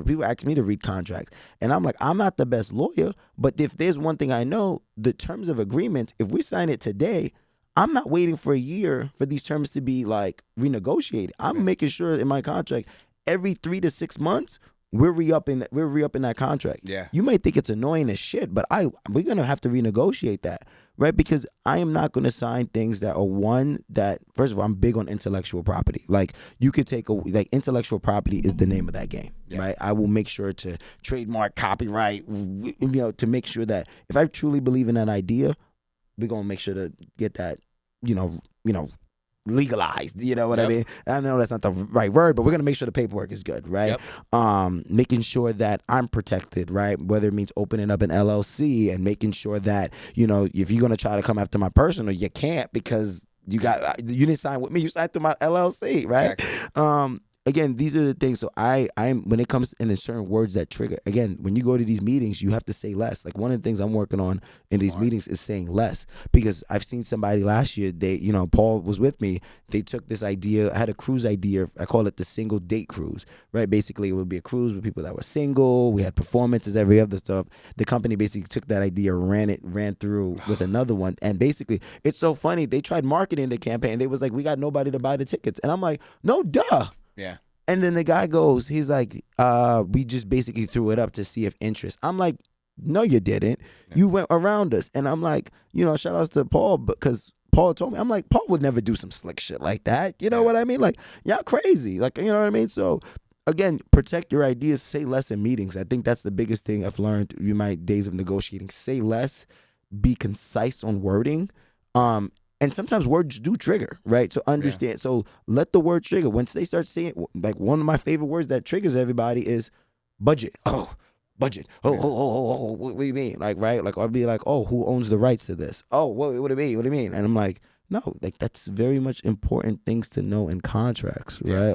People ask me to read contracts, and I'm like, I'm not the best lawyer, but if there's one thing I know, the terms of agreement, if we sign it today, I'm not waiting for a year for these terms to be like renegotiated. I'm making sure in my contract every 3 to 6 months. We're re-upping that contract. Yeah. You may think it's annoying as shit, but we're gonna have to renegotiate that, right? Because I am not gonna sign things that are first of all, I'm big on intellectual property. Like you could intellectual property is the name of that game, right? I will make sure to trademark, copyright, you know, to make sure that if I truly believe in that idea, we're gonna make sure to get that, you know, legalized, you know what I mean? I know that's not the right word, but we're gonna make sure the paperwork is good, right? Making sure that I'm protected, right? Whether it means opening up an LLC and making sure that, you know, if you're gonna try to come after my personal, you can't because you didn't sign with me, you signed through my LLC, right? Exactly. Again, these are the things. So I'm when it comes in certain words that trigger. Again, when you go to these meetings, you have to say less. Like one of the things I'm working on in these meetings is saying less, because I've seen somebody last year. Paul was with me. They took this idea. I had a cruise idea. I call it the single date cruise. Right? Basically, it would be a cruise with people that were single. We had performances, every other stuff. The company basically took that idea, ran through with another one, and basically, it's so funny. They tried marketing the campaign. They was like, we got nobody to buy the tickets, and I'm like, no, duh. Yeah. And then the guy goes, he's like, we just basically threw it up to see if interest. I'm like, no, you didn't. Yeah. You went around us. And I'm like, you know, shout outs to Paul, because Paul told me, I'm like, Paul would never do some slick shit like that. You know what I mean? Like, y'all crazy. Like, you know what I mean? So, again, protect your ideas, say less in meetings. I think that's the biggest thing I've learned in my days of negotiating. Say less. be concise on wording. And sometimes words do trigger, right? So understand. So let the word trigger. Once they start saying, like, one of my favorite words that triggers everybody is budget. Oh, budget. Oh, what do you mean? Like, right? Like, I'll be like, oh, who owns the rights to this? Oh, what do you mean? What do you mean? And I'm like, no, like, that's very much important things to know in contracts, right?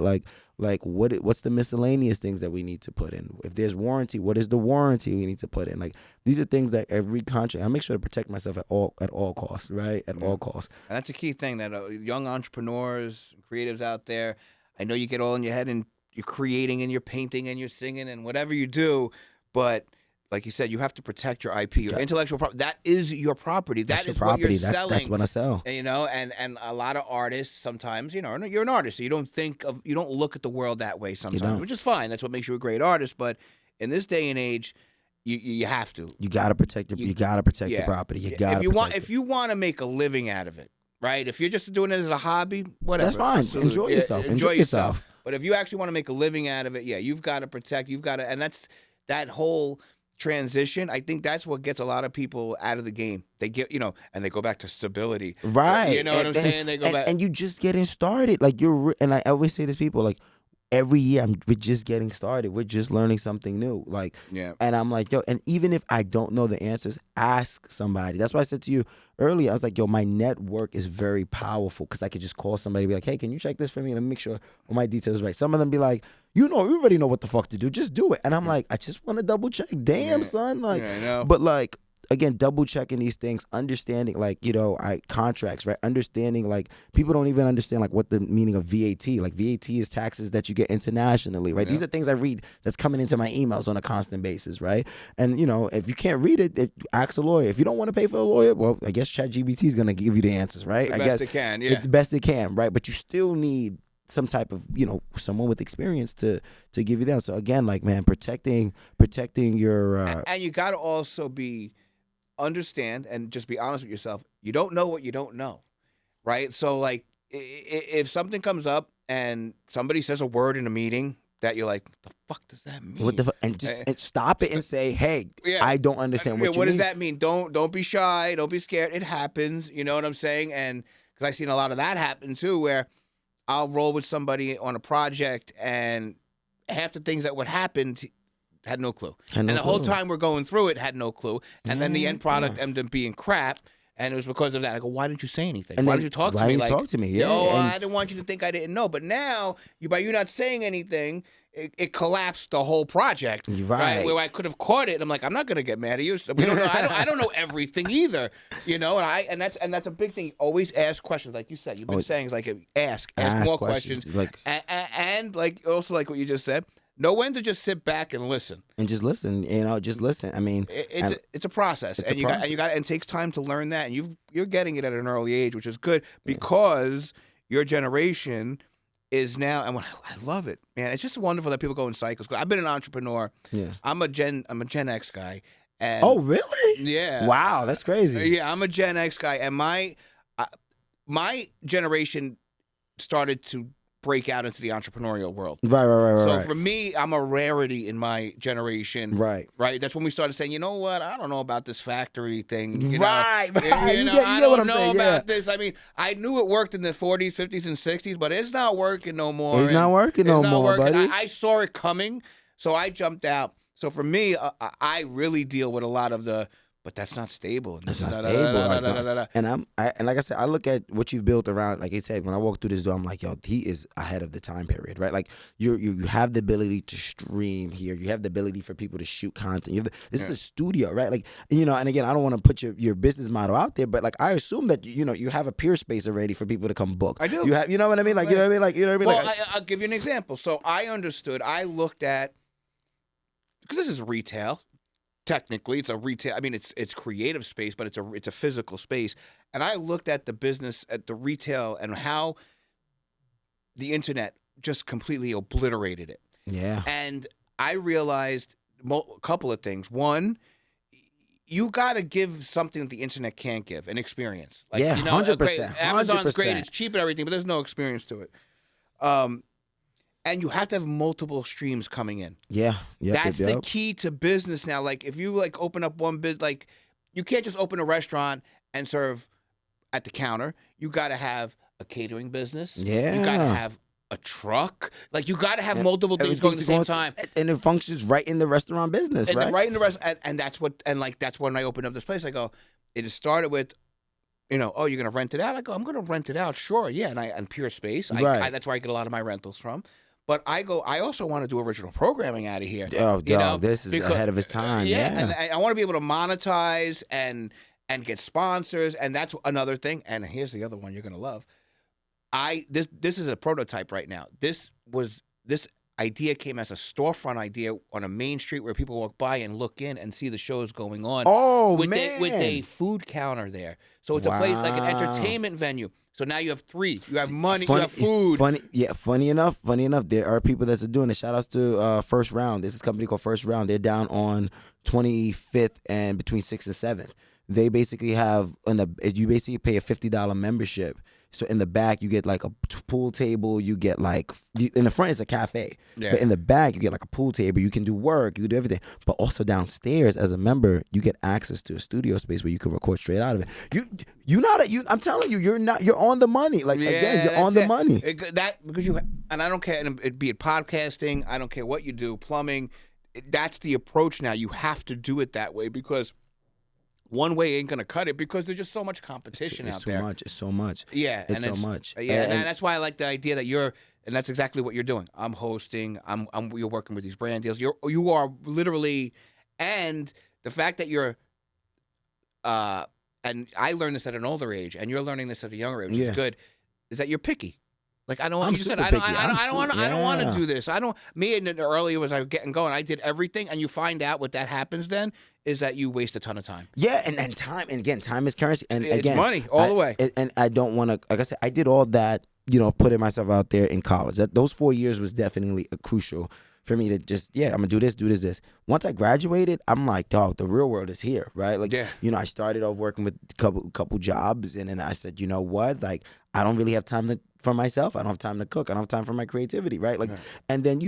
Like what's the miscellaneous things that we need to put in? If there's warranty, what is the warranty we need to put in? Like, these are things that every contract, I make sure to protect myself at all costs, right? At all costs. And that's a key thing that young entrepreneurs, creatives out there, I know you get all in your head and you're creating and you're painting and you're singing and whatever you do, but like you said, you have to protect your IP, your intellectual property. That is your property. That's that is your property. What you're selling. That's what I sell. You know, and a lot of artists sometimes, you know, you're an artist, so you don't look at the world that way sometimes, which is fine. That's what makes you a great artist. But in this day and age, you have to. You gotta protect your. You gotta protect your property. You gotta. If you want to make a living out of it, right? If you're just doing it as a hobby, whatever. That's fine. Absolutely. Enjoy yourself. Enjoy yourself. But if you actually want to make a living out of it, you've got to protect. You've got to, and that's that whole transition. I think that's what gets a lot of people out of the game. They get, and they go back to stability. Right. You know what I'm saying? They go back. And you just getting started. Like, and I always say this to people, like, every year we're just getting started. We're just learning something new. Like, and I'm like, yo, and even if I don't know the answers, ask somebody. That's why I said to you earlier, I was like, yo, my network is very powerful because I could just call somebody and be like, hey, can you check this for me? Let me make sure all my details are right. Some of them be like, you already know what the fuck to do. Just do it. And I'm like, I just want to double check. Damn, son. Like, I know. But like, again, double checking these things, understanding, like, contracts, right? Understanding, like, people don't even understand, like, what the meaning of VAT. Like, VAT is taxes that you get internationally, right? These are things I read that's coming into my emails on a constant basis, right? And, if you can't read it, ask a lawyer. If you don't want to pay for a lawyer, well, I guess ChatGPT is going to give you the answers, right? The best it can, yeah. The best it can, right? But you still need some type of, someone with experience to give you that. So, again, like, man, protecting your... And you got to also understand and just be honest with yourself. You don't know what you don't know, right? So, like, if something comes up and somebody says a word in a meeting that you're like, what the fuck does that mean? What the fuck? And just stop it and say, hey, I don't understand what you mean. What does that mean? Don't be shy. Don't be scared. It happens. You know what I'm saying? And because I've seen a lot of that happen too, where I'll roll with somebody on a project and half the things that would happen had no clue. And the whole time we're going through it, had no clue. And then the end product ended up being crap. And it was because of that. I go, why didn't you say anything? Why didn't you talk to me? Why didn't you talk to me? Yeah. I didn't want you to think I didn't know. But now, by you not saying anything, it collapsed the whole project. Right. Where I could have caught it. And I'm like, I'm not going to get mad at you. We don't know, I don't know everything either. And that's a big thing. Always ask questions. Like you said, you've been saying, it's like, ask more questions. Like, and like, also like what you just said, know when to just sit back and listen. And just listen, just listen. I mean, it's a process, and you got, and it takes time to learn that, and you're getting it at an early age, which is good because your generation is now, and I love it, man. It's just wonderful that people go in cycles. I've been an entrepreneur. Yeah, I'm a Gen X guy. And oh, really? Yeah. Wow, that's crazy. Yeah, I'm a Gen X guy, and my generation started to break out into the entrepreneurial world. Right. So for me, I'm a rarity in my generation. Right. That's when we started saying, you know what? I don't know about this factory thing. Right. I don't know about this. I mean, I knew it worked in the 40s, 50s, and 60s, but it's not working no more. It's not working no more, buddy. I saw it coming, so I jumped out. So for me, I really deal with a lot of but that's not stable. That's not stable. And like I said, I look at what you've built around. Like I said, when I walk through this door, I'm like, yo, he is ahead of the time period, right? Like you have the ability to stream here. You have the ability for people to shoot content. This is a studio, right? Like, and again, I don't want to put your business model out there, but like I assume that you have a peer space already for people to come book. I do. You have, you know what I mean? Like, you know what I mean? Like, you know what I mean? Well, I'll give you an example. So I understood. I looked at, because this is retail. Technically, it's a retail. I mean, it's creative space, but it's a physical space. And I looked at the business, at the retail, and how the internet just completely obliterated it. Yeah. And I realized a couple of things. One, you got to give something that the internet can't give, an experience. Like, 100%. Amazon's great; it's cheap and everything, but there's no experience to it. And you have to have multiple streams coming in. Yeah. That's the key to business now. Like if you open up one business, you can't just open a restaurant and serve at the counter. You got to have a catering business. Yeah. You got to have a truck. Like, you got to have multiple things going at the same time. And it functions right in the restaurant business, and right? Right in the restaurant. And that's when I opened up this place. I go, it just started with, you're going to rent it out? I go, I'm going to rent it out. Sure. Yeah. And Pure Space. Right. That's where I get a lot of my rentals from. But I also want to do original programming out of here. Oh, dog, this is ahead of its time. And I want to be able to monetize and get sponsors. And that's another thing. And here's the other one you're going to love. This is a prototype right now. This idea came as a storefront idea on a main street where people walk by and look in and see the shows going on. Oh, with man. With a food counter there. So it's a place like an entertainment venue. So now you have three. You have money, you have food. Funny enough, there are people that's doing it. Shout outs to First Round. This is a company called First Round. They're down on 25th and between 6th and 7th. They basically have, you basically pay a $50 membership. So in the back, you get like a pool table. You get like, in the front, it's a cafe. Yeah. But in the back, you get like a pool table. You can do work. You can do everything. But also downstairs, as a member, you get access to a studio space where you can record straight out of it. I'm telling you, you're on the money. Like, again, you're on the money. And I don't care, be it podcasting, I don't care what you do, plumbing. That's the approach now. You have to do it that way because one way ain't gonna cut it because there's just so much competition out there. It's so much. Yeah, it's so much. Yeah, and that's why I like the idea that and that's exactly what you're doing. I'm hosting. You're working with these brand deals. You are literally, and the fact that you're, and I learned this at an older age, and you're learning this at a younger age, which is good, is that you're picky. Like, I don't want. I don't want to do this. Me in the earlier was I was getting going. I did everything, and you find out what that happens then is that you waste a ton of time. Yeah, and time, and again, time is currency, and it's again, money all the way. And I don't want to. Like I said, I did all that. Putting myself out there in college. Those 4 years was definitely crucial for me to just, I'm gonna do this. Once I graduated, I'm like, dog, the real world is here, right? Like, I started off working with a couple jobs, and then I said, you know what? Like, I don't really have time for myself. I don't have time to cook. I don't have time for my creativity, right? Like, and then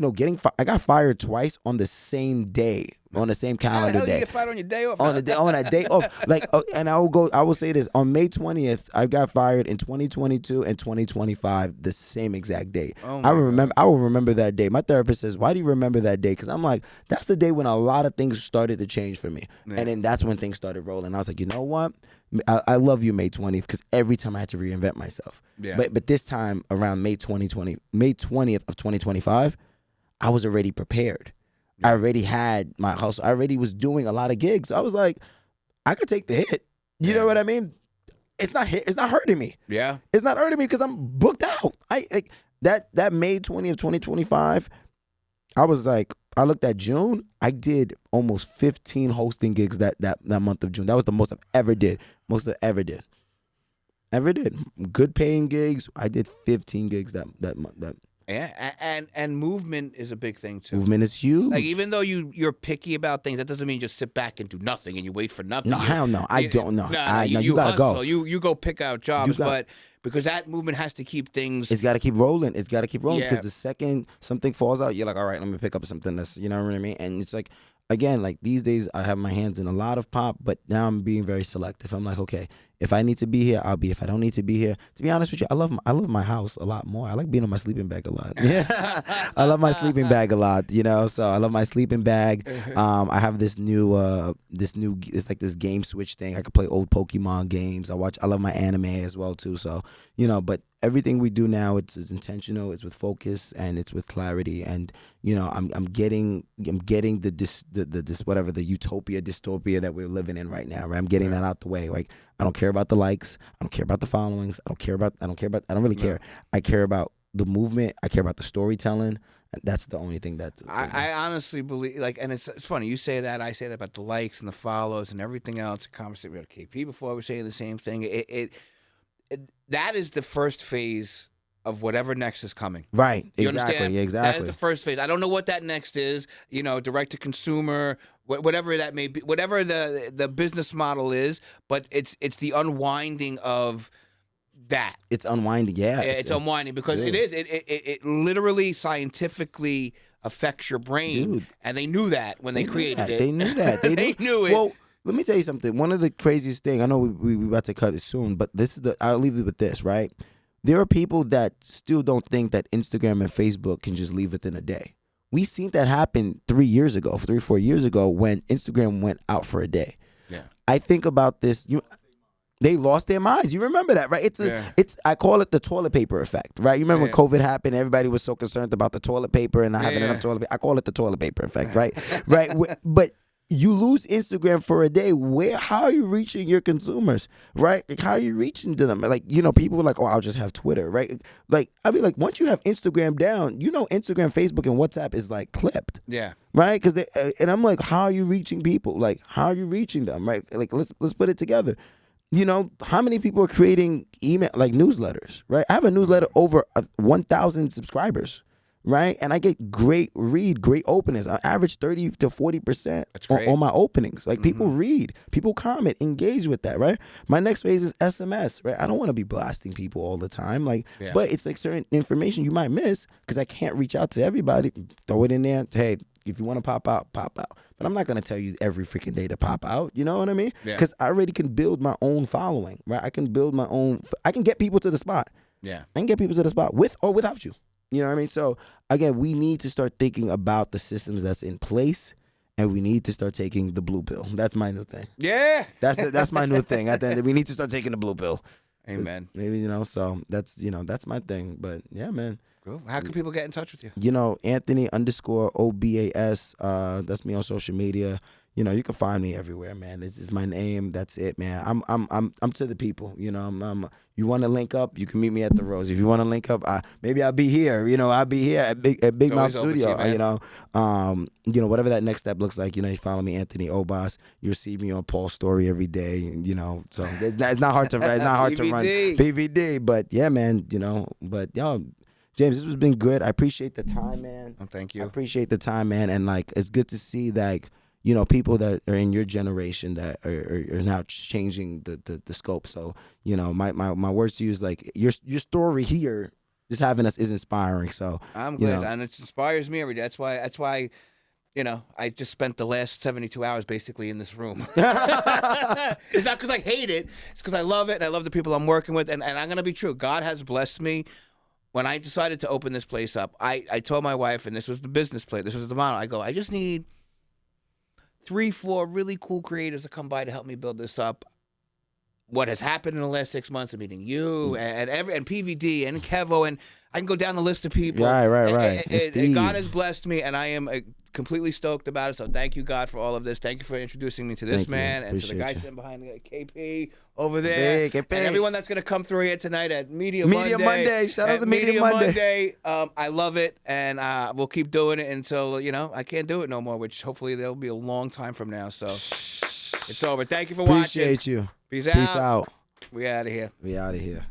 I got fired twice on the same day, on the same calendar day. You get fired on your day off. On that day off, like, and I will say this: on May 20th, I got fired in 2022 and 2025, the same exact day. I will remember that day. My therapist says, "Why do you remember that day?" Because I'm like, that's the day when a lot of things started to change for me, and then that's when things started rolling. I was like, you know what? I love you, May 20th, because every time I had to reinvent myself. Yeah. But this time around May 20th of 2025, I was already prepared. Yeah. I already had my hustle. I already was doing a lot of gigs. So I was like, I could take the hit. You know what I mean? It's not hurting me. Yeah. It's not hurting me because I'm booked out. That May 20th, 2025, I was like, I looked at June. I did almost 15 hosting gigs that month of June. That was the most I've ever did. Ever did. Good paying gigs. I did 15 gigs that month. Yeah, and movement is a big thing too. Movement is huge. Like, even though you're picky about things, that doesn't mean you just sit back and do nothing and you wait for nothing. No, hell no. I don't know. No, you gotta go. You go pick out jobs, but because that movement has to keep things. It's got to keep rolling. Because the second something falls out, you're like, all right, let me pick up something that's, you know what I mean? And it's like, again, like these days I have my hands in a lot of pop, but now I'm being very selective. I'm like, okay, if I need to be here, I'll be. If I don't need to be here, to be honest with you, I love my house a lot more. I like being on my sleeping bag a lot. Yeah, I love my sleeping bag a lot. So I love my sleeping bag. I have this new it's like this game switch thing. I can play old Pokemon games. I love my anime as well too. So but everything we do now, it's intentional. It's with focus and it's with clarity. And I'm getting the whatever the utopia dystopia that we're living in right now. Right, I'm getting that out the way. Like, I don't care about the likes. I don't care about the followings. I don't really care. I care about the movement. I care about the storytelling. That's the only thing that's. I honestly believe, like, and it's funny you say that. I say that about the likes and the follows and everything else. A conversation with KP before, we're saying the same thing. That is the first phase of whatever next is coming. Right. You exactly. Understand? Exactly. That is the first phase. I don't know what that next is. Direct to consumer, whatever that may be, whatever the business model is. But it's the unwinding of that. It's unwinding. Yeah. It's unwinding because it is. It literally scientifically affects your brain, and they knew that when they created it. They knew that. They knew it. Well, let me tell you something. One of the craziest thing, I know we about to cut it soon, but I'll leave it with this, right? There are people that still don't think that Instagram and Facebook can just leave within a day. We seen that happen 3 years ago, 3 or 4 years ago, when Instagram went out for a day. Yeah. I think about this. They lost their minds. You remember that, right? I call it the toilet paper effect, right? You remember when COVID happened, everybody was so concerned about the toilet paper and not having enough toilet paper. I call it the toilet paper effect, right? Right. But you lose Instagram for a day. How are you reaching your consumers, right? Like, how are you reaching to them? Like, people are like, oh, I'll just have Twitter, right? Like, I mean, like, once you have Instagram down, Instagram, Facebook, and WhatsApp is like clipped. Yeah. Right? Because and I'm like, how are you reaching people? Like, how are you reaching them? Right? Like, let's put it together. How many people are creating email, like newsletters, right? I have a newsletter over 1,000 subscribers, right? And I get great openings. I average 30 to 40% on my openings. Like, people read, people comment, engage with that, right? My next phase is SMS, right? I don't want to be blasting people all the time. Like, but it's like certain information you might miss because I can't reach out to everybody. Throw it in there. Hey, if you want to pop out, pop out. But I'm not going to tell you every freaking day to pop out. You know what I mean? Because I already can build my own following, right? I can build my own. I can get people to the spot. Yeah. I can get people to the spot with or without you. You know what I mean? So, again, we need to start thinking about the systems that's in place, and we need to start taking the blue pill. That's my new thing. Yeah. That's my new thing. At the end, we need to start taking the blue pill. Amen. Maybe, so that's my thing. But, yeah, man. Cool. How can people get in touch with you? Anthony _Obas. That's me on social media. You can find me everywhere, man. It's my name. That's it, man. I'm to the people. You want to link up? You can meet me at the Rose. If you want to link up, maybe I'll be here. I'll be here at Big Mouth Studio. Whatever that next step looks like. You follow me, Anthony Obas. You'll see me on Paul's Story every day. So it's not hard to run PVD. But yeah, man. But y'all. James, this has been good. I appreciate the time, man. Oh, thank you. I appreciate the time, man. And it's good to see that, people that are in your generation that are now changing the scope. So, my words to you is like your story here, just having us is inspiring. So I'm glad, and it inspires me every day. That's why. I just spent the last 72 hours basically in this room. It's not because I hate it. It's because I love it, and I love the people I'm working with. And I'm going to be true. God has blessed me. When I decided to open this place up, I told my wife, and this was the business plan, this was the model, I just need 3-4 really cool creatives to come by to help me build this up. What has happened in the last 6 months of meeting you and PVD and Kevo, and I can go down the list of people. Right. And God has blessed me, and I am completely stoked about it. So thank you, God, for all of this. Thank you for introducing me to this man and to the guy sitting behind the KP over there, and everyone that's going to come through here tonight at Media Monday. Shout out to Media Monday. I love it, and we'll keep doing it until I can't do it no more. Which hopefully there'll be a long time from now. So it's over. Thank you for watching. Appreciate you. Peace out. Peace out. We out of here. We out of here.